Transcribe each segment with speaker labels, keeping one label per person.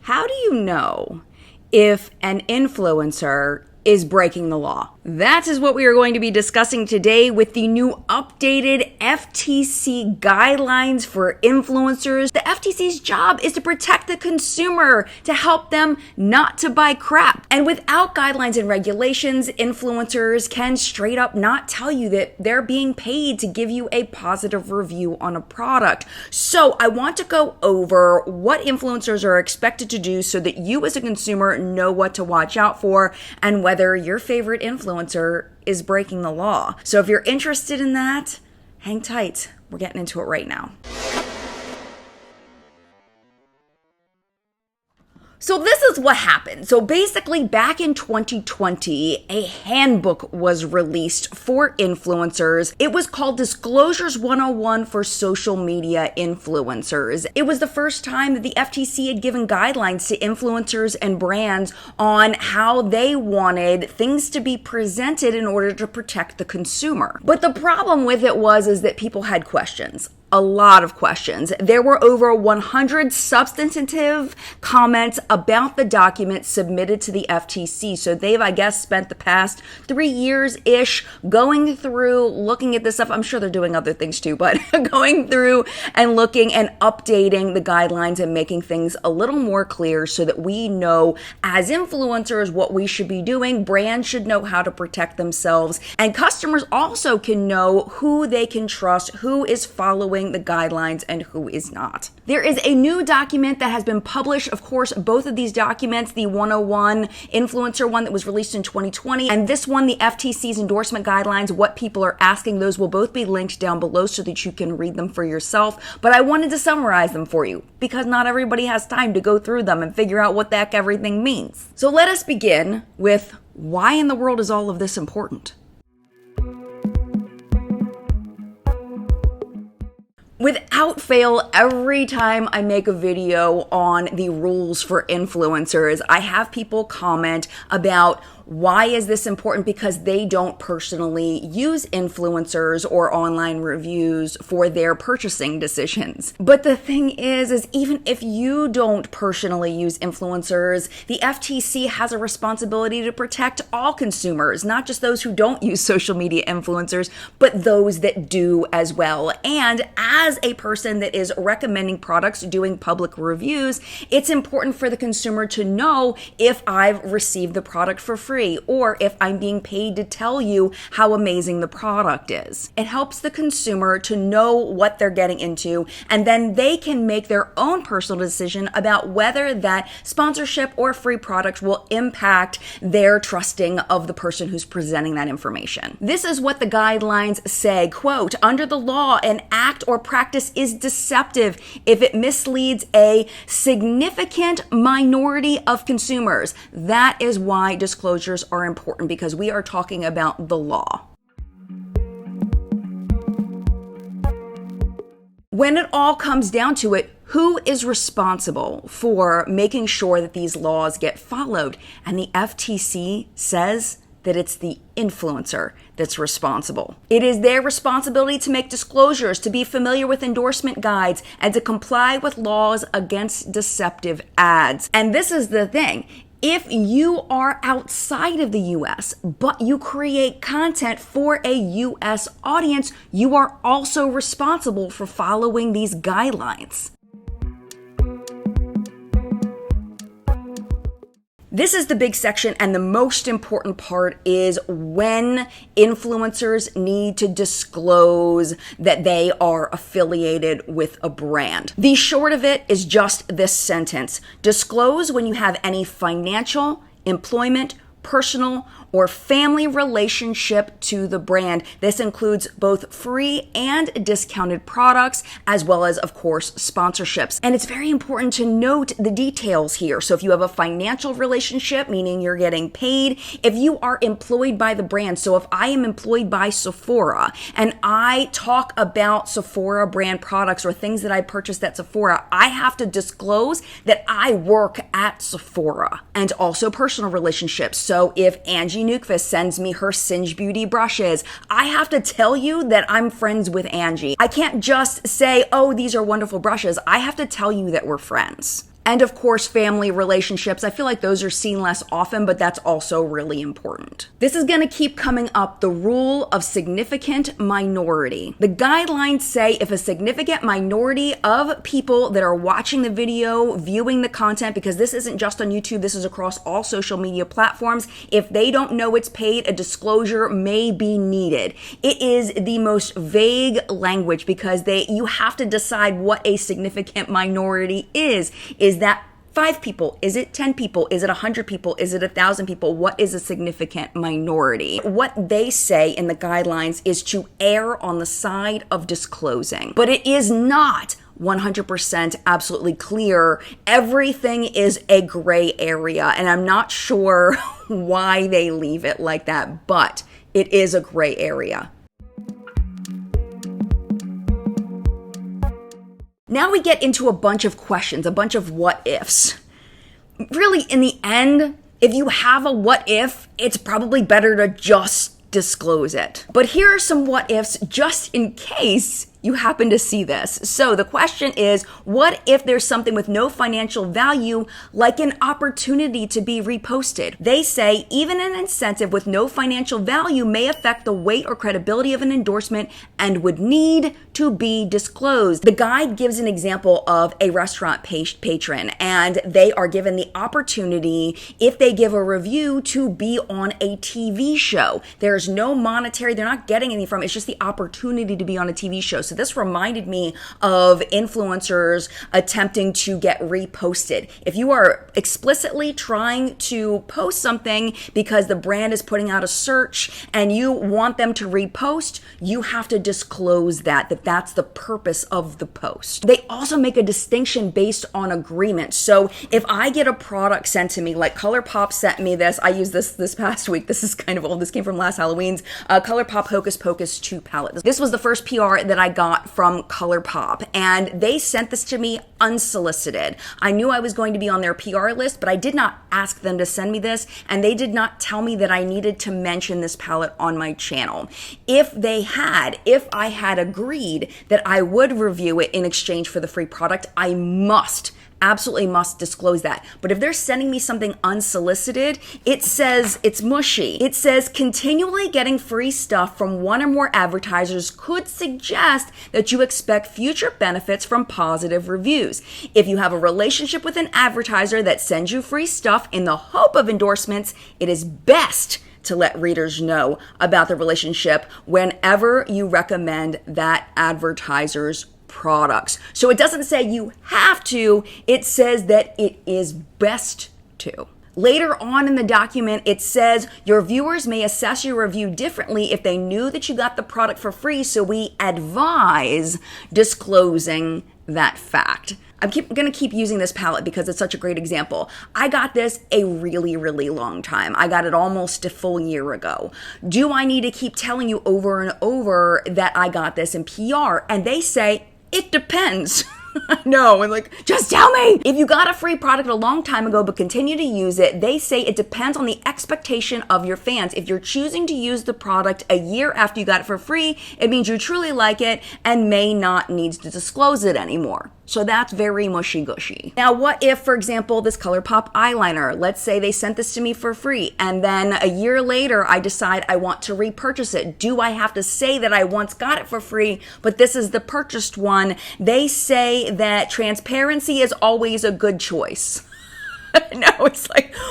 Speaker 1: How do you know if an influencer is breaking the law? That is what we are going to be discussing today with the new updated FTC guidelines for influencers. The FTC's job is to protect the consumer, to help them not to buy crap. And without guidelines and regulations, influencers can straight up not tell you that they're being paid to give you a positive review on a product. So I want to go over what influencers are expected to do so that you as a consumer know what to watch out for and whether your favorite influencer is breaking the law. So if you're interested in that, hang tight. We're getting into it right now. So this is what happened. So basically back in 2020, a handbook was released for influencers. It was called Disclosures 101 for Social Media Influencers. It was the first time that the FTC had given guidelines to influencers and brands on how they wanted things to be presented in order to protect the consumer. But the problem with it is that people had questions. A lot of questions. There were over 100 substantive comments about the document submitted to the FTC. So they've, I guess, spent the past 3 years-ish going through, looking at this stuff. I'm sure they're doing other things too, but going through and looking and updating the guidelines and making things a little more clear so that we know as influencers what we should be doing. Brands should know how to protect themselves, and customers also can know who they can trust, who is following the guidelines and who is not. There is a new document that has been published. Of course, both of these documents, the 101 influencer one that was released in 2020, and this one, the FTC's endorsement guidelines, what people are asking, those will both be linked down below so that you can read them for yourself. But I wanted to summarize them for you because not everybody has time to go through them and figure out what the heck everything means. So let us begin with why in the world is all of this important? Without fail, every time I make a video on the rules for influencers, I have people comment about why is this important because they don't personally use influencers or online reviews for their purchasing decisions. But the thing is even if you don't personally use influencers, the FTC has a responsibility to protect all consumers, not just those who don't use social media influencers, but those that do as well. And as a person that is recommending products, doing public reviews, it's important for the consumer to know if I've received the product for free, or if I'm being paid to tell you how amazing the product is. It helps the consumer to know what they're getting into, and then they can make their own personal decision about whether that sponsorship or free product will impact their trusting of the person who's presenting that information. This is what the guidelines say, quote, under the law, an act or practice is deceptive if it misleads a significant minority of consumers. That is why disclosures are important, because we are talking about the law. When it all comes down to it, who is responsible for making sure that these laws get followed? And the FTC says that it's the influencer that's responsible. It is their responsibility to make disclosures, to be familiar with endorsement guides, and to comply with laws against deceptive ads. And this is the thing. If you are outside of the US, but you create content for a US audience, you are also responsible for following these guidelines. This is the big section, and the most important part is when influencers need to disclose that they are affiliated with a brand. The short of it is just this sentence: disclose when you have any financial, employment, personal, or family relationship to the brand. This includes both free and discounted products, as well as, of course, sponsorships. And it's very important to note the details here. So if you have a financial relationship, meaning you're getting paid, if you are employed by the brand, so if I am employed by Sephora and I talk about Sephora brand products or things that I purchased at Sephora, I have to disclose that I work at Sephora. And also personal relationships. So if Angie Nukvist sends me her Singe Beauty brushes, I have to tell you that I'm friends with Angie. I can't just say, oh, these are wonderful brushes. I have to tell you that we're friends. And of course, family relationships. I feel like those are seen less often, but that's also really important. This is going to keep coming up, the rule of significant minority. The guidelines say if a significant minority of people that are watching the video, viewing the content, because this isn't just on YouTube, this is across all social media platforms, if they don't know it's paid, a disclosure may be needed. It is the most vague language because you have to decide what a significant minority is. Is that 5 people? Is it 10 people? Is it 100 people? Is it 1,000 people? What is a significant minority? What they say in the guidelines is to err on the side of disclosing, but it is not 100% absolutely clear. Everything is a gray area, and I'm not sure why they leave it like that, but it is a gray area. Now we get into a bunch of questions, a bunch of what ifs. Really, in the end, if you have a what if, it's probably better to just disclose it. But here are some what ifs just in case you happen to see this. So the question is, what if there's something with no financial value, like an opportunity to be reposted? They say even an incentive with no financial value may affect the weight or credibility of an endorsement and would need to be disclosed. The guide gives an example of a restaurant patron, and they are given the opportunity, if they give a review, to be on a TV show. There's no monetary, they're not getting anything from it. It's just the opportunity to be on a TV show. So this reminded me of influencers attempting to get reposted. If you are explicitly trying to post something because the brand is putting out a search and you want them to repost, you have to disclose that that's the purpose of the post. They also make a distinction based on agreement. So if I get a product sent to me, like ColourPop sent me this, I used this past week. This is kind of old. This came from last Halloween's ColourPop Hocus Pocus 2 palette. This was the first PR that I got from ColourPop, and they sent this to me unsolicited. I knew I was going to be on their PR list, but I did not ask them to send me this, and they did not tell me that I needed to mention this palette on my channel. If I had agreed that I would review it in exchange for the free product, I absolutely must disclose that. But if they're sending me something unsolicited, it says it's mushy. It says continually getting free stuff from one or more advertisers could suggest that you expect future benefits from positive reviews. If you have a relationship with an advertiser that sends you free stuff in the hope of endorsements, it is best to let readers know about the relationship whenever you recommend that advertiser's products. So it doesn't say you have to, it says that it is best to. Later on in the document, it says your viewers may assess your review differently if they knew that you got the product for free, so we advise disclosing that fact. I'm going to keep using this palette because it's such a great example. I got this a really, really long time. I got it almost a full year ago. Do I need to keep telling you over and over that I got this in PR? And they say, it depends. No, and just tell me. If you got a free product a long time ago but continue to use it, they say it depends on the expectation of your fans. If you're choosing to use the product a year after you got it for free, it means you truly like it and may not need to disclose it anymore. So that's very mushy-gushy. Now, what if, for example, this ColourPop eyeliner, let's say they sent this to me for free, and then a year later, I decide I want to repurchase it. Do I have to say that I once got it for free, but this is the purchased one? They say that transparency is always a good choice. No, it's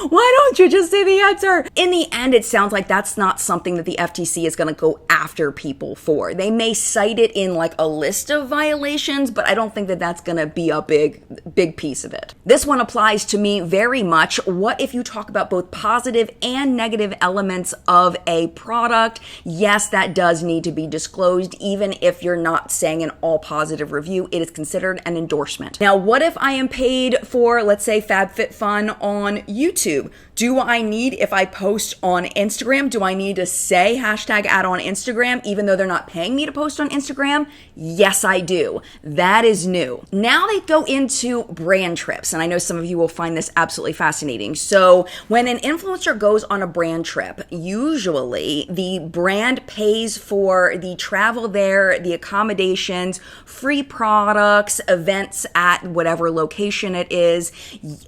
Speaker 1: why don't you just say the answer? In the end, it sounds like that's not something that the FTC is going to go after people for. They may cite it in a list of violations, but I don't think that that's going to be a big piece of it. This one applies to me very much. What if you talk about both positive and negative elements of a product? Yes, that does need to be disclosed, even if you're not saying an all positive review. It is considered an endorsement. Now, what if I am paid for, let's say, FabFitFun done on YouTube. Do I need, if I post on Instagram, do I need to say hashtag ad on Instagram, even though they're not paying me to post on Instagram? Yes, I do. That is new. Now they go into brand trips, and I know some of you will find this absolutely fascinating. So when an influencer goes on a brand trip, usually the brand pays for the travel there, the accommodations, free products, events at whatever location it is,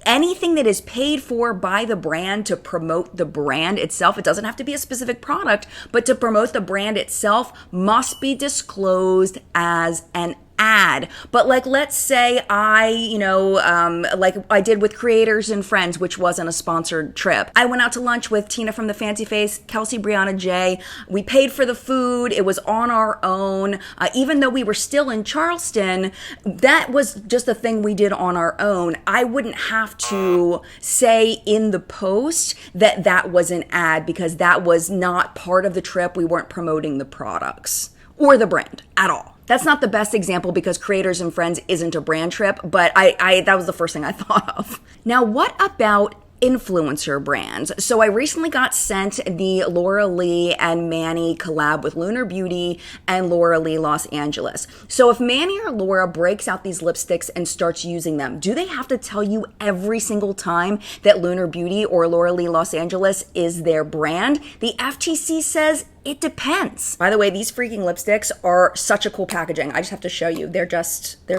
Speaker 1: anything that is paid for by the brand to promote the brand itself. It doesn't have to be a specific product, but to promote the brand itself must be disclosed as an ad. But like, let's say like I did with Creators and Friends, which wasn't a sponsored trip. I went out to lunch with Tina from the Fancy Face, Kelsey, Brianna, Jay. We paid for the food. It was on our own. Even though we were still in Charleston, that was just a thing we did on our own. I wouldn't have to say in the post that that was an ad because that was not part of the trip. We weren't promoting the products or the brand at all. That's not the best example because Creators and Friends isn't a brand trip, but I that was the first thing I thought of. Now, what about influencer brands? So I recently got sent the Laura Lee and Manny collab with Lunar Beauty and Laura Lee Los Angeles. So if Manny or Laura breaks out these lipsticks and starts using them, do they have to tell you every single time that Lunar Beauty or Laura Lee Los Angeles is their brand? The FTC says it depends. By the way, these freaking lipsticks are such a cool packaging. I just have to show you. They're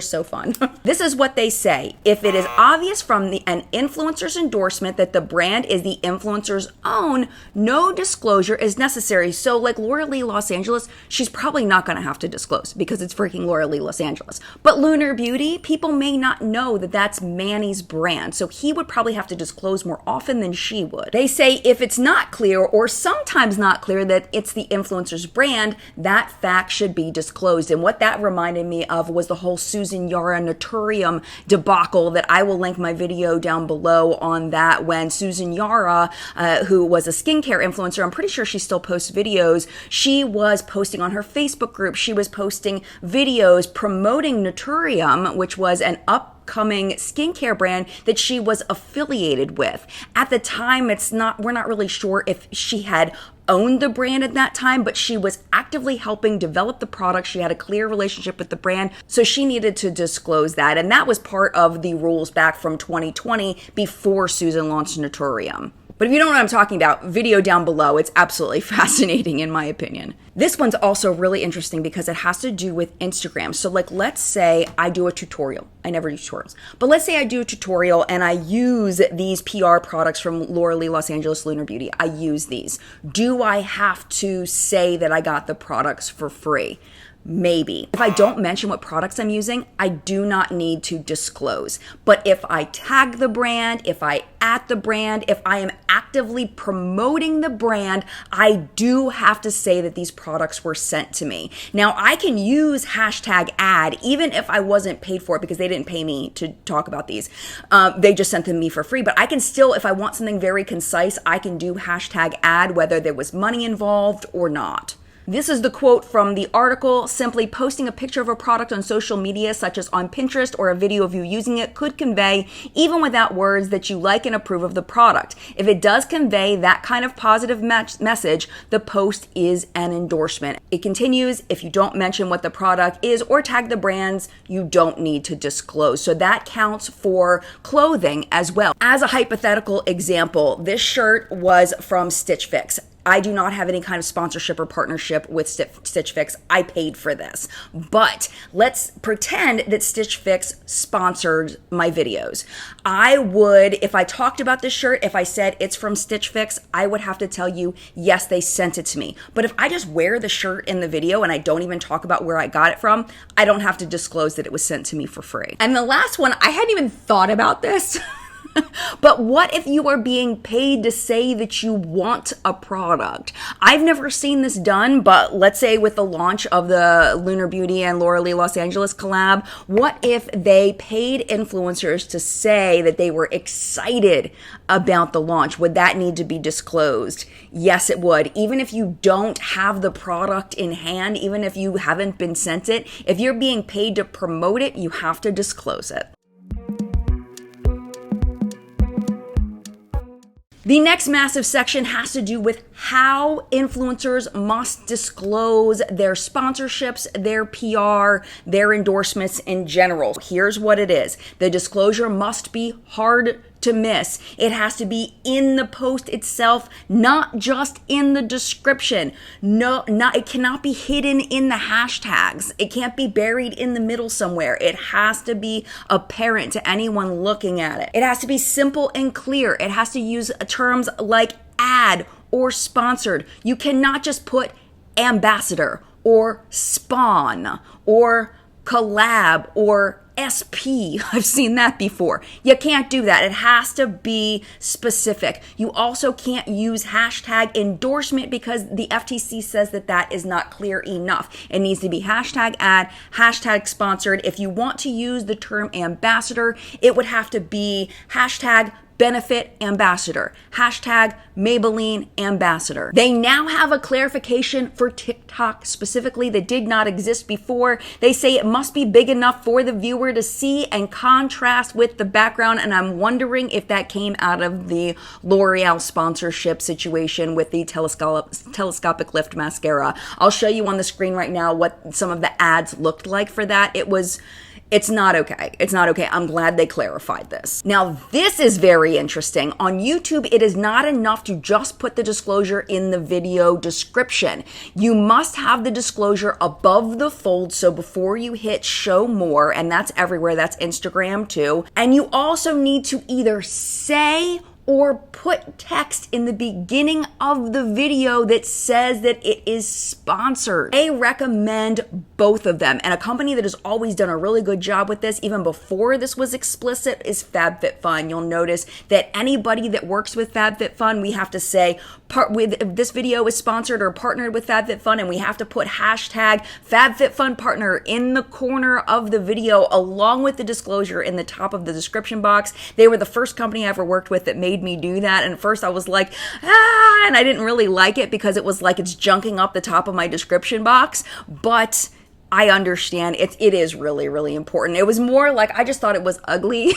Speaker 1: so fun. This is what they say. If it is obvious from an influencer's endorsement that the brand is the influencer's own, no disclosure is necessary. So like Laura Lee Los Angeles, she's probably not going to have to disclose because it's freaking Laura Lee Los Angeles. But Lunar Beauty, people may not know that that's Manny's brand. So he would probably have to disclose more often than she would. They say if it's not clear or sometimes not clear that it's the influencer's brand, that fact should be disclosed. And what that reminded me of was the whole Susan Yara Naturium debacle that I will link my video down below on that, when Susan Yara, who was a skincare influencer, I'm pretty sure she still posts videos, she was posting on her Facebook group, she was posting videos promoting Naturium, which was an upcoming skincare brand that she was affiliated with. At the time, we're not really sure if she had owned the brand at that time, but she was actively helping develop the product. She had a clear relationship with the brand, so she needed to disclose that. And that was part of the rules back from 2020 before Susan launched Naturium. But if you don't know what I'm talking about, video down below. It's absolutely fascinating in my opinion. This one's also really interesting because it has to do with Instagram. So like, let's say I do a tutorial. I never do tutorials. But let's say I do a tutorial and I use these PR products from Laura Lee Los Angeles Lunar Beauty. I use these. Do I have to say that I got the products for free? Maybe. If I don't mention what products I'm using, I do not need to disclose. But if I tag the brand, if I at the brand, if I am actively promoting the brand, I do have to say that these products were sent to me. Now, I can use hashtag ad even if I wasn't paid for it because they didn't pay me to talk about these. They just sent them to me for free. But I can still, if I want something very concise, I can do hashtag ad whether there was money involved or not. This is the quote from the article. Simply posting a picture of a product on social media, such as on Pinterest, or a video of you using it could convey, even without words, that you like and approve of the product. If it does convey that kind of positive message, the post is an endorsement. It continues, if you don't mention what the product is or tag the brands, you don't need to disclose. So that counts for clothing as well. As a hypothetical example, this shirt was from Stitch Fix. I do not have any kind of sponsorship or partnership with Stitch Fix. I paid for this. But let's pretend that Stitch Fix sponsored my videos. I would, if I talked about this shirt, if I said it's from Stitch Fix, I would have to tell you, yes, they sent it to me. But if I just wear the shirt in the video and I don't even talk about where I got it from, I don't have to disclose that it was sent to me for free. And the last one, I hadn't even thought about this. But what if you are being paid to say that you want a product? I've never seen this done, but let's say with the launch of the Lunar Beauty and Laura Lee Los Angeles collab, what if they paid influencers to say that they were excited about the launch? Would that need to be disclosed? Yes, it would. Even if you don't have the product in hand, even if you haven't been sent it, if you're being paid to promote it, you have to disclose it. The next massive section has to do with how influencers must disclose their sponsorships, their PR, their endorsements in general. Here's what it is. The disclosure must be hard to miss. It has to be in the post itself, not just in the description. It cannot be hidden in the hashtags. It can't be buried in the middle somewhere. It has to be apparent to anyone looking at it. It has to be simple and clear. It has to use terms like ad or sponsored. You cannot just put ambassador or spawn or collab or SP. I've seen that before. You can't do that. It has to be specific. You also can't use hashtag endorsement because the FTC says that that is not clear enough. It needs to be hashtag ad, hashtag sponsored. If you want to use the term ambassador, it would have to be hashtag benefit ambassador, hashtag Maybelline ambassador. They now have a clarification for TikTok specifically that did not exist before. They say it must be big enough for the viewer to see and contrast with the background, and I'm wondering if that came out of the L'Oreal sponsorship situation with the telescopic lift mascara. I'll show you on the screen right now what some of the ads looked like for that. It's not okay. It's not okay. I'm glad they clarified this. Now, this is very interesting. On YouTube, it is not enough to just put the disclosure in the video description. You must have the disclosure above the fold. So before you hit show more, and that's everywhere, that's Instagram too. And you also need to either say or put text in the beginning of the video that says that it is sponsored. They recommend both of them. And a company that has always done a really good job with this, even before this was explicit, is FabFitFun. You'll notice that anybody that works with FabFitFun, we have to say, this video is sponsored or partnered with FabFitFun, and we have to put hashtag FabFitFunPartner in the corner of the video along with the disclosure in the top of the description box. They were the first company I ever worked with that made me do that, and at first I was like, and I didn't really like it because it was like it's junking up the top of my description box, but I understand it is really, really important. It was more like I just thought it was ugly.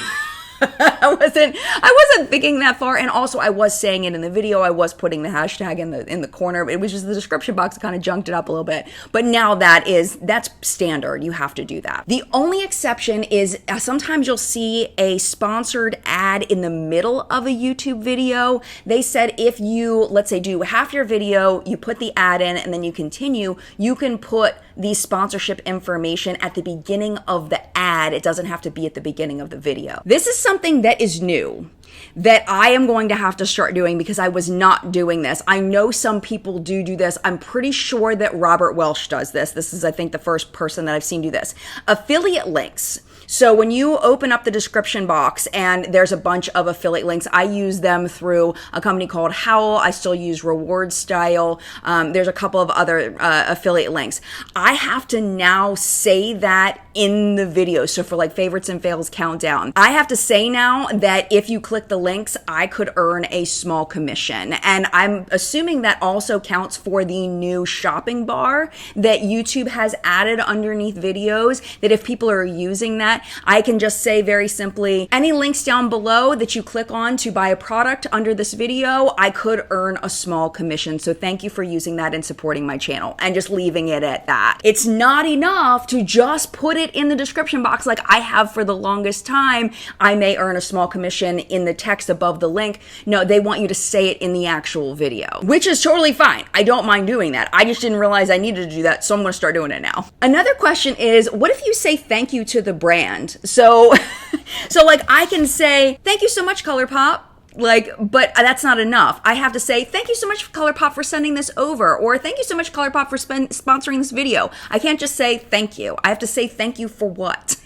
Speaker 1: I wasn't thinking that far, and also I was saying it in the video. I was putting the hashtag in the corner. It was just the description box kind of junked it up a little bit. But now that's standard. You have to do that. The only exception is sometimes you'll see a sponsored ad in the middle of a YouTube video. They said if you, let's say, do half your video, you put the ad in, and then you continue, you can put the sponsorship information at the beginning of the ad. It doesn't have to be at the beginning of the video. This is something that is new that I am going to have to start doing because I was not doing this. I know some people do this. I'm pretty sure that Robert Welsh does this. This is, I think, the first person that I've seen do this. Affiliate links. So when you open up the description box and there's a bunch of affiliate links, I use them through a company called Howl. I still use Reward Style. There's a couple of other affiliate links. I have to now say that in the video. So for like favorites and fails countdown, I have to say now that if you click the links, I could earn a small commission. And I'm assuming that also counts for the new shopping bar that YouTube has added underneath videos, that if people are using that, I can just say very simply, any links down below that you click on to buy a product under this video, I could earn a small commission. So thank you for using that and supporting my channel, and just leaving it at that. It's not enough to just put it in the description box like I have for the longest time. I may earn a small commission in the text above the link. No, they want you to say it in the actual video, which is totally fine. I don't mind doing that. I just didn't realize I needed to do that, so I'm gonna start doing it now. Another question is, what if you say thank you to the brand? So like I can say, thank you so much, ColourPop. But that's not enough. I have to say, thank you so much, ColourPop, for sending this over, or thank you so much, ColourPop, for sponsoring this video. I can't just say thank you. I have to say thank you for what?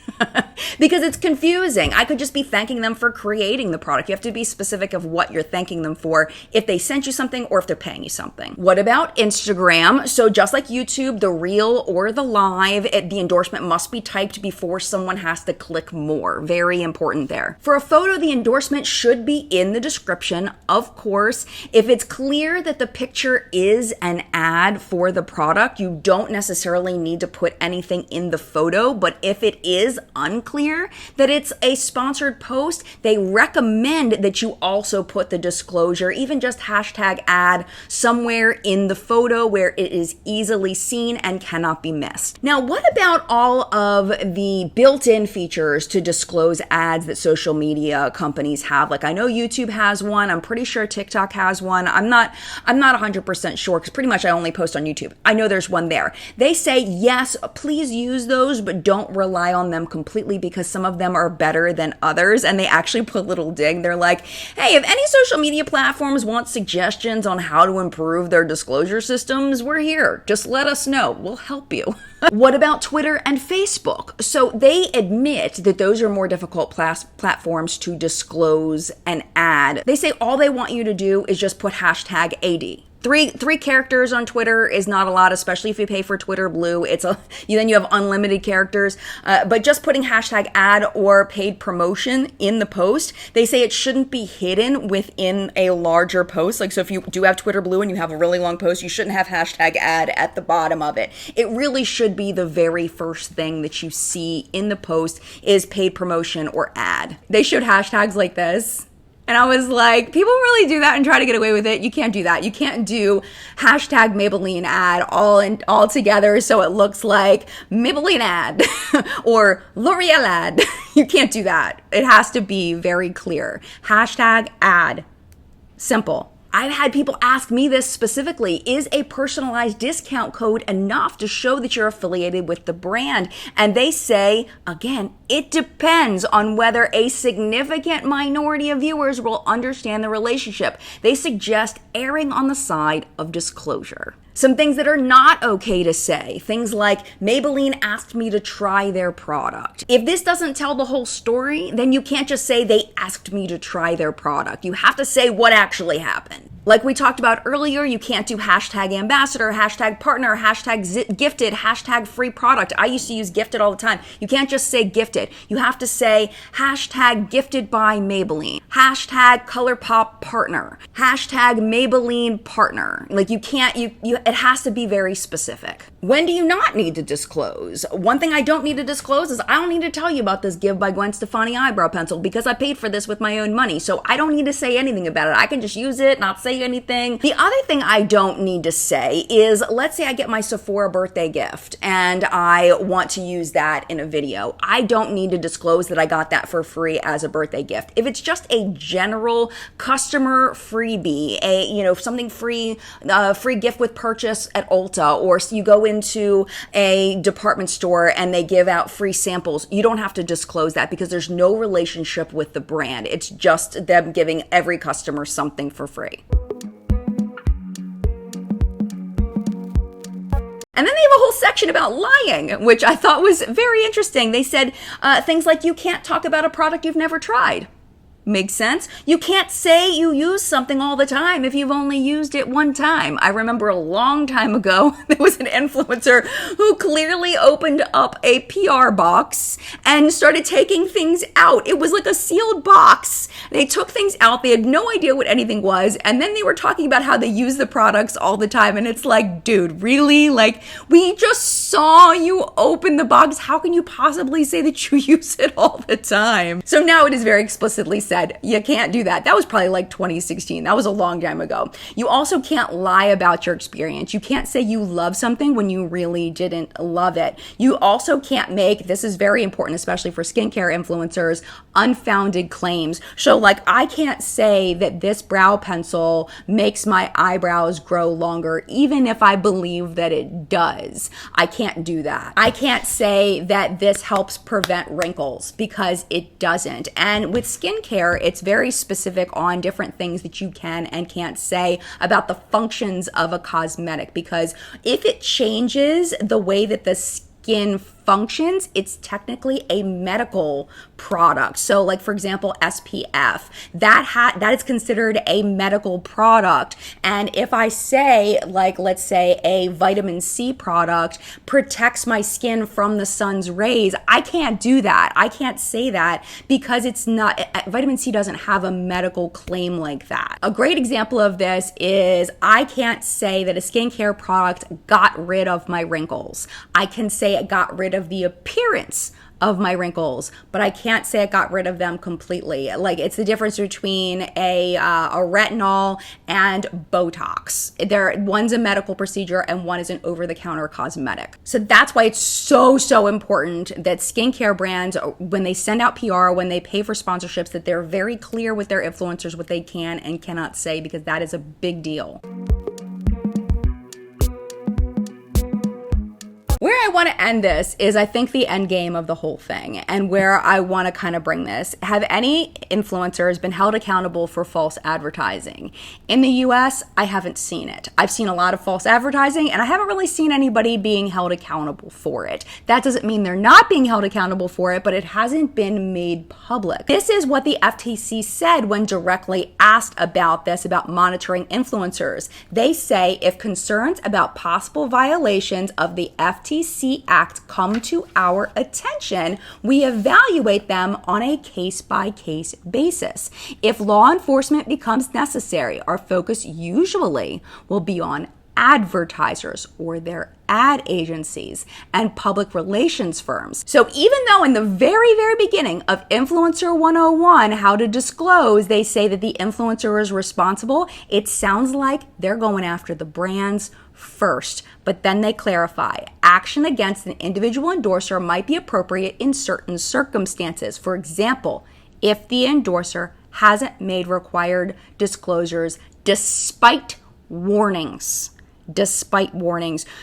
Speaker 1: Because it's confusing. I could just be thanking them for creating the product. You have to be specific of what you're thanking them for, if they sent you something or if they're paying you something. What about Instagram? So just like YouTube, the reel or the live, the endorsement must be typed before someone has to click more. Very important there. For a photo, the endorsement should be in the description, of course. If it's clear that the picture is an ad for the product, you don't necessarily need to put anything in the photo, but if it is, is unclear that it's a sponsored post, they recommend that you also put the disclosure, even just hashtag ad, somewhere in the photo where it is easily seen and cannot be missed. Now, what about all of the built-in features to disclose ads that social media companies have? Like, I know YouTube has one. I'm pretty sure TikTok has one. I'm not 100% sure because pretty much I only post on YouTube. I know there's one there. They say, yes, please use those, but don't rely on them completely because some of them are better than others. And they actually put a little dig. They're like, hey, if any social media platforms want suggestions on how to improve their disclosure systems, we're here. Just let us know. We'll help you. What about Twitter and Facebook? So they admit that those are more difficult platforms to disclose an ad. They say all they want you to do is just put hashtag AD. Three characters on Twitter is not a lot, especially if you pay for Twitter Blue. Then you have unlimited characters. But just putting hashtag ad or paid promotion in the post, they say it shouldn't be hidden within a larger post. Like, so if you do have Twitter Blue and you have a really long post, you shouldn't have hashtag ad at the bottom of it. It really should be the very first thing that you see in the post is paid promotion or ad. They showed hashtags like this. And I was like, people really do that and try to get away with it. You can't do that. You can't do hashtag Maybelline ad all together so it looks like Maybelline ad or L'Oreal ad. You can't do that. It has to be very clear. Hashtag ad. Simple. I've had people ask me this specifically, is a personalized discount code enough to show that you're affiliated with the brand? And they say, again, it depends on whether a significant minority of viewers will understand the relationship. They suggest erring on the side of disclosure. Some things that are not okay to say. Things like, Maybelline asked me to try their product. If this doesn't tell the whole story, then you can't just say they asked me to try their product. You have to say what actually happened. Like we talked about earlier, you can't do hashtag ambassador, hashtag partner, hashtag gifted, hashtag free product. I used to use gifted all the time. You can't just say gifted. You have to say hashtag gifted by Maybelline, hashtag ColourPop partner, hashtag Maybelline partner. Like you can't, it has to be very specific. When do you not need to disclose? One thing I don't need to disclose is I don't need to tell you about this Give by Gwen Stefani eyebrow pencil because I paid for this with my own money. So I don't need to say anything about it. I can just use it, not say anything. The other thing I don't need to say is, let's say I get my Sephora birthday gift and I want to use that in a video. I don't need to disclose that I got that for free as a birthday gift. If it's just a general customer freebie, something free, free gift with purchase at Ulta, or you go into a department store and they give out free samples, you don't have to disclose that because there's no relationship with the brand. It's just them giving every customer something for free. And then they have a whole section about lying, which I thought was very interesting. They said things like, you can't talk about a product you've never tried. Makes sense. You can't say you use something all the time if you've only used it one time. I remember a long time ago, there was an influencer who clearly opened up a PR box and started taking things out. It was like a sealed box. They took things out. They had no idea what anything was. And then they were talking about how they use the products all the time. And it's like, dude, really? Like, we just saw you open the box. How can you possibly say that you use it all the time? So now it is very explicitly said, you can't do that. That was probably like 2016. That was a long time ago. You also can't lie about your experience. You can't say you love something when you really didn't love it. You also can't make, this is very important, especially for skincare influencers, unfounded claims. So like, I can't say that this brow pencil makes my eyebrows grow longer, even if I believe that it does. I can't do that. I can't say that this helps prevent wrinkles because it doesn't. And with skincare, it's very specific on different things that you can and can't say about the functions of a cosmetic, because if it changes the way that the skin functions, it's technically a medical product. So like, for example, SPF, that is considered a medical product. And if I say, like, let's say a vitamin C product protects my skin from the sun's rays, I can't do that. I can't say that because it's not, vitamin C doesn't have a medical claim like that. A great example of this is I can't say that a skincare product got rid of my wrinkles. I can say it got rid of the appearance of my wrinkles, but I can't say it got rid of them completely. Like, it's the difference between a retinol and Botox. One's a medical procedure and one is an over-the-counter cosmetic. So that's why it's so important that skincare brands, when they send out PR, when they pay for sponsorships, that they're very clear with their influencers what they can and cannot say, because that is a big deal. Where I want to end this is, I think, the end game of the whole thing, and where I want to kind of bring this. Have any influencers been held accountable for false advertising? In the US, I haven't seen it. I've seen a lot of false advertising, and I haven't really seen anybody being held accountable for it. That doesn't mean they're not being held accountable for it, but it hasn't been made public. This is what the FTC said when directly asked about this, about monitoring influencers. They say, if concerns about possible violations of the FTC Act come to our attention, we evaluate them on a case-by-case basis. If law enforcement becomes necessary, our focus usually will be on advertisers or their ad agencies and public relations firms. So even though in the very beginning of Influencer 101, how to disclose, they say that the influencer is responsible, it sounds like they're going after the brands first. But then they clarify, action against an individual endorser might be appropriate in certain circumstances. For example, if the endorser hasn't made required disclosures despite warnings.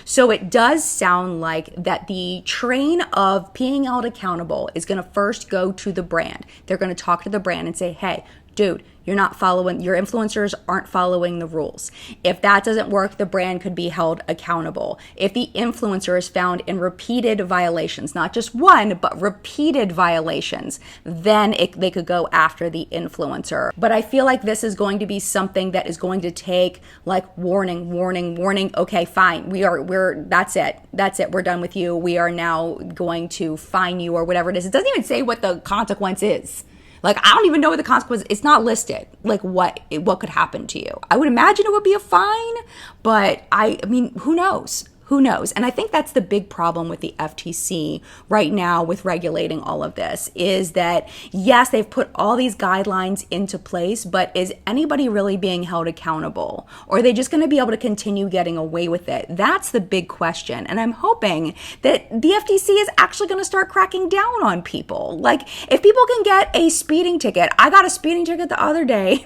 Speaker 1: So it does sound like that the train of being held accountable is going to first go to the brand. They're going to talk to the brand and say, hey, dude, your influencers aren't following the rules. If that doesn't work, the brand could be held accountable. If the influencer is found in repeated violations, not just one, but repeated violations, then they could go after the influencer. But I feel like this is going to be something that is going to take like warning. Okay, fine. That's it. We're done with you. We are now going to fine you or whatever it is. It doesn't even say what the consequence is. Like, I don't even know what the consequence. It's not listed. Like, what could happen to you? I would imagine it would be a fine, but I mean, who knows? Who knows? And I think that's the big problem with the FTC right now with regulating all of this, is that, yes, they've put all these guidelines into place, but is anybody really being held accountable? Or are they just going to be able to continue getting away with it? That's the big question. And I'm hoping that the FTC is actually going to start cracking down on people. Like, if people can get a speeding ticket, I got a speeding ticket the other day,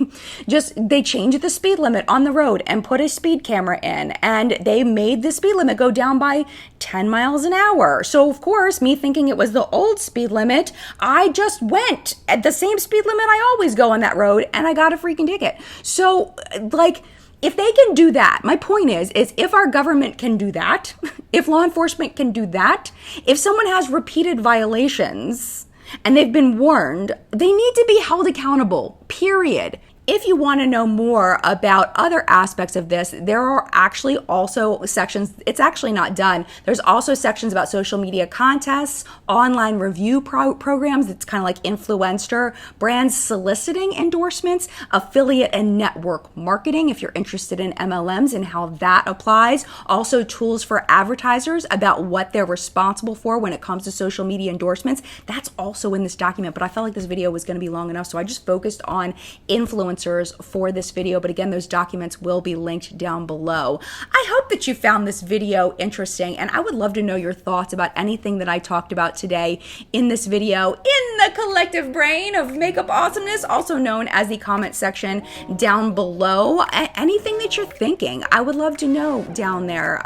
Speaker 1: they changed the speed limit on the road and put a speed camera in, and they made the speed limit go down by 10 miles an hour. So of course, me thinking it was the old speed limit, I just went at the same speed limit I always go on that road, and I got a freaking ticket. So like, if they can do that, my point is if our government can do that, if law enforcement can do that, if someone has repeated violations and they've been warned, they need to be held accountable, period. If you want to know more about other aspects of this, there are actually also sections, it's actually not done. There's also sections about social media contests, online review programs. It's kind of like influencer, brands soliciting endorsements, affiliate and network marketing, if you're interested in MLMs and how that applies. Also tools for advertisers about what they're responsible for when it comes to social media endorsements. That's also in this document, but I felt like this video was going to be long enough, so I just focused on influencers for this video. But again, those documents will be linked down below. I hope that you found this video interesting, and I would love to know your thoughts about anything that I talked about today in this video in the collective brain of makeup awesomeness, also known as the comment section down below. Anything that you're thinking, I would love to know down there.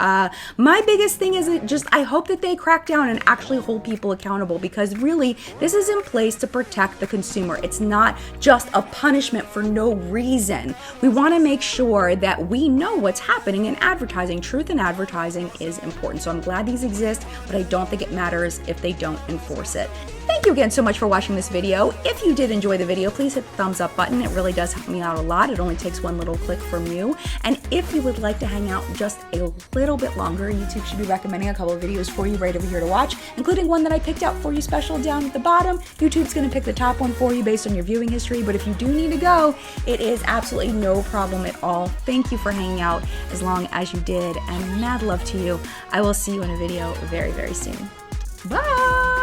Speaker 1: My biggest thing is I hope that they crack down and actually hold people accountable, because really this is in place to protect the consumer. It's not just a punishment for no reason. We want to make sure that we know what's happening in advertising. Truth in advertising is important. So I'm glad these exist, but I don't think it matters if they don't enforce it. Thank you again so much for watching this video. If you did enjoy the video, please hit the thumbs up button. It really does help me out a lot. It only takes one little click from you. And if you would like to hang out just a little bit longer, YouTube should be recommending a couple of videos for you right over here to watch, including one that I picked out for you special down at the bottom. YouTube's going to pick the top one for you based on your viewing history, but if you do need to go, it is absolutely no problem at all. Thank you for hanging out as long as you did, and mad love to you. I will see you in a video very, very soon. Bye!